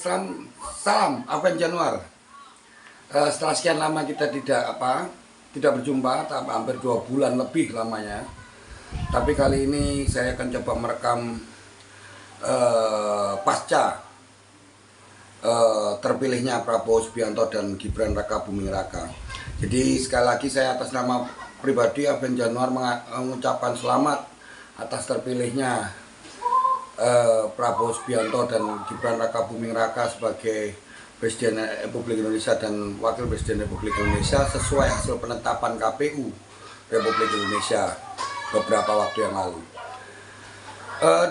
Salam Aven Januar. Setelah sekian lama kita tidak berjumpa, hampir 2 bulan lebih lamanya. Tapi kali ini saya akan coba merekam pasca terpilihnya Prabowo Subianto dan Gibran Raka Buming Raka. Jadi sekali lagi saya atas nama pribadi Aven Januar mengucapkan selamat atas terpilihnya Prabowo Subianto dan Gibran Raka Buming Raka sebagai Presiden Republik Indonesia dan Wakil Presiden Republik Indonesia sesuai hasil penetapan KPU Republik Indonesia beberapa waktu yang lalu.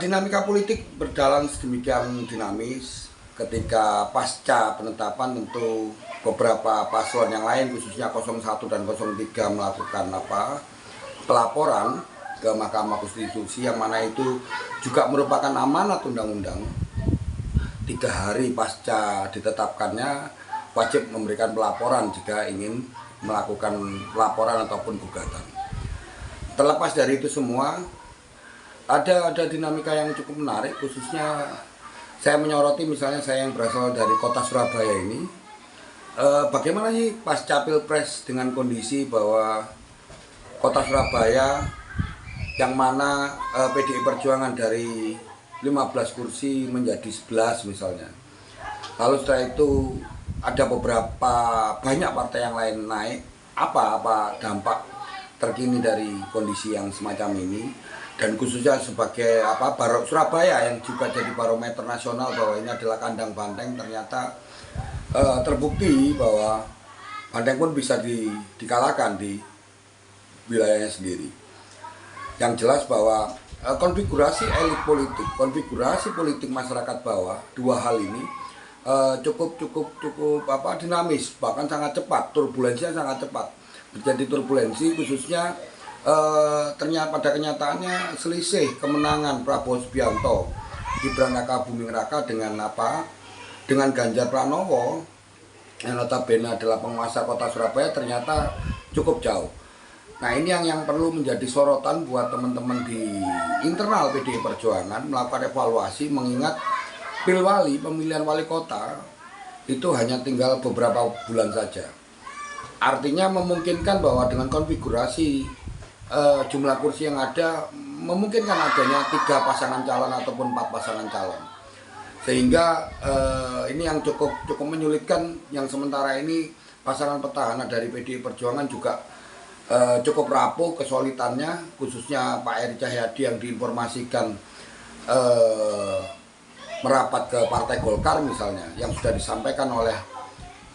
Dinamika politik berjalan sedemikian dinamis ketika pasca penetapan tentu beberapa paslon yang lain khususnya 01 dan 03 melakukan pelaporan ke Mahkamah Konstitusi, yang mana itu juga merupakan amanat undang-undang. 3 hari pasca ditetapkannya wajib memberikan pelaporan jika ingin melakukan pelaporan ataupun gugatan. Terlepas dari itu semua, ada dinamika yang cukup menarik, khususnya saya menyoroti misalnya saya yang berasal dari kota Surabaya ini. Bagaimana sih pasca Pilpres dengan kondisi bahwa kota Surabaya yang mana PDI Perjuangan dari 15 kursi menjadi 11 misalnya. Lalu setelah itu ada beberapa banyak partai yang lain naik. Apa dampak terkini dari kondisi yang semacam ini, dan khususnya sebagai Surabaya yang juga jadi barometer nasional bahwa ini adalah kandang banteng, ternyata terbukti bahwa banteng pun bisa dikalahkan di wilayahnya sendiri. Yang jelas bahwa konfigurasi elit politik, konfigurasi politik masyarakat bawah, dua hal ini cukup dinamis, bahkan sangat cepat, turbulensinya sangat cepat. Terjadi turbulensi khususnya pada kenyataannya selisih kemenangan Prabowo Subianto, Gibran Raka Buming Raka dengan Ganjar Pranowo yang notabene adalah penguasa kota Surabaya ternyata cukup jauh. Nah, ini yang perlu menjadi sorotan buat teman-teman di internal PDI Perjuangan melakukan evaluasi, mengingat pilwali, pemilihan wali kota itu hanya tinggal beberapa bulan saja. Artinya memungkinkan bahwa dengan konfigurasi jumlah kursi yang ada, memungkinkan adanya 3 pasangan calon ataupun 4 pasangan calon. Sehingga ini yang cukup menyulitkan, yang sementara ini pasangan petahana dari PDI Perjuangan juga cukup rapuh kesulitannya, khususnya Pak Eri Cahyadi yang diinformasikan merapat ke Partai Golkar misalnya, yang sudah disampaikan oleh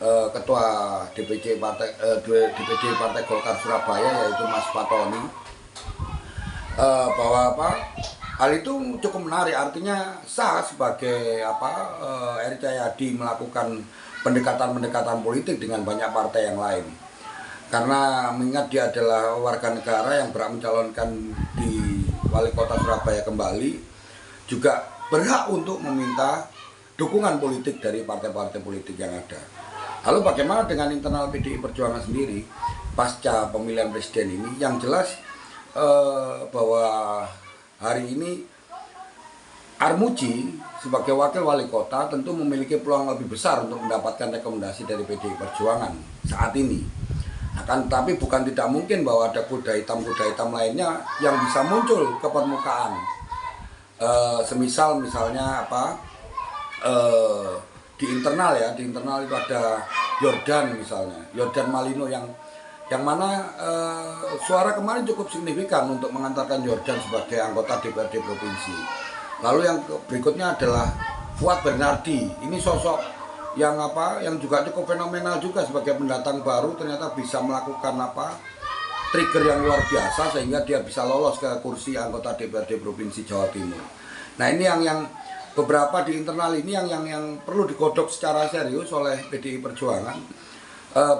Ketua DPD Partai Golkar Surabaya yaitu Mas Fatoni, bahwa hal itu cukup menarik. Artinya sah sebagai Eri Cahyadi melakukan pendekatan politik dengan banyak partai yang lain. Karena mengingat dia adalah warga negara yang berhak mencalonkan di wali kota Surabaya kembali, juga berhak untuk meminta dukungan politik dari partai-partai politik yang ada. Lalu bagaimana dengan internal PDI Perjuangan sendiri pasca pemilihan presiden ini? Yang jelas bahwa hari ini Armuji sebagai wakil wali kota tentu memiliki peluang lebih besar untuk mendapatkan rekomendasi dari PDI Perjuangan saat ini. Tapi bukan tidak mungkin bahwa ada kuda hitam lainnya yang bisa muncul ke permukaan. Misalnya di internal itu ada Yordan misalnya, Yordan Malino yang mana suara kemarin cukup signifikan untuk mengantarkan Yordan sebagai anggota DPRD provinsi. Lalu yang berikutnya adalah Fuad Bernardi. Ini sosok yang juga cukup fenomenal juga sebagai pendatang baru, ternyata bisa melakukan trigger yang luar biasa sehingga dia bisa lolos ke kursi anggota DPRD provinsi Jawa Timur. Nah, ini yang beberapa di internal ini yang perlu digodok secara serius oleh PDI Perjuangan,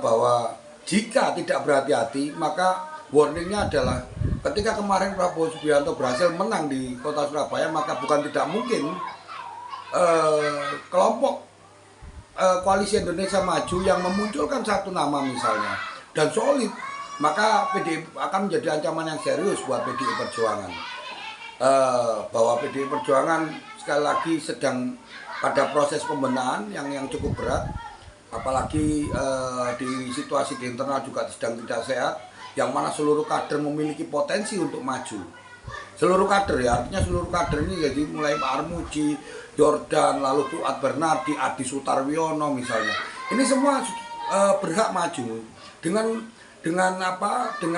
bahwa jika tidak berhati-hati maka warningnya adalah ketika kemarin Prabowo Subianto berhasil menang di kota Surabaya, maka bukan tidak mungkin kelompok Koalisi Indonesia Maju yang memunculkan satu nama misalnya dan solid, maka PDI akan menjadi ancaman yang serius buat PDI Perjuangan. Bahwa PDI Perjuangan sekali lagi sedang pada proses pembenahan yang cukup berat, apalagi di situasi di internal juga sedang tidak sehat, yang mana seluruh kader memiliki potensi untuk maju. Seluruh kader ya, artinya seluruh kader ini jadi mulai Pak Armuji, Jordan, lalu Fuad Bernardi, Adi Sutarwiono misalnya. Ini semua berhak maju dengan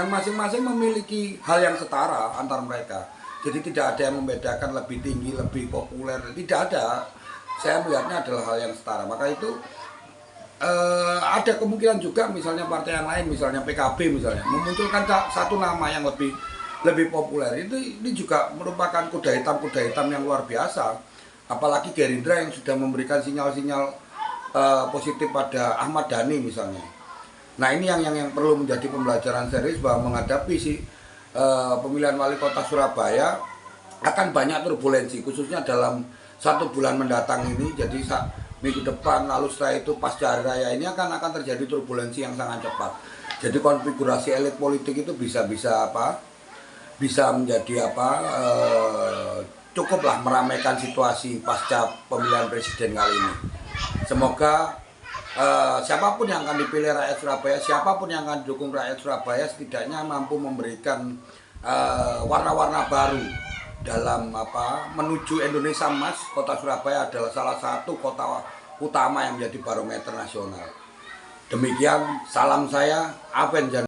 masing-masing memiliki hal yang setara antar mereka. Jadi tidak ada yang membedakan lebih tinggi, lebih populer, tidak ada. Saya melihatnya adalah hal yang setara. Maka itu ada kemungkinan juga misalnya partai yang lain, misalnya PKB misalnya, memunculkan satu nama yang lebih populer. Ini juga merupakan kuda hitam yang luar biasa. Apalagi Gerindra yang sudah memberikan sinyal-sinyal positif pada Ahmad Dhani misalnya. Nah ini yang perlu menjadi pembelajaran serius bahwa menghadapi pemilihan wali kota Surabaya akan banyak turbulensi, khususnya dalam 1 bulan mendatang ini. Jadi minggu depan, lalu setelah itu pasca hari raya ini akan terjadi turbulensi yang sangat cepat. Jadi konfigurasi elit politik itu bisa menjadi cukuplah meramaikan situasi pasca pemilihan presiden kali ini. Semoga siapapun yang akan dipilih rakyat Surabaya, siapapun yang akan didukung rakyat Surabaya, setidaknya mampu memberikan warna-warna baru dalam menuju Indonesia Emas. Kota Surabaya adalah salah satu kota utama yang menjadi barometer nasional. Demikian, salam saya, Aven Jan.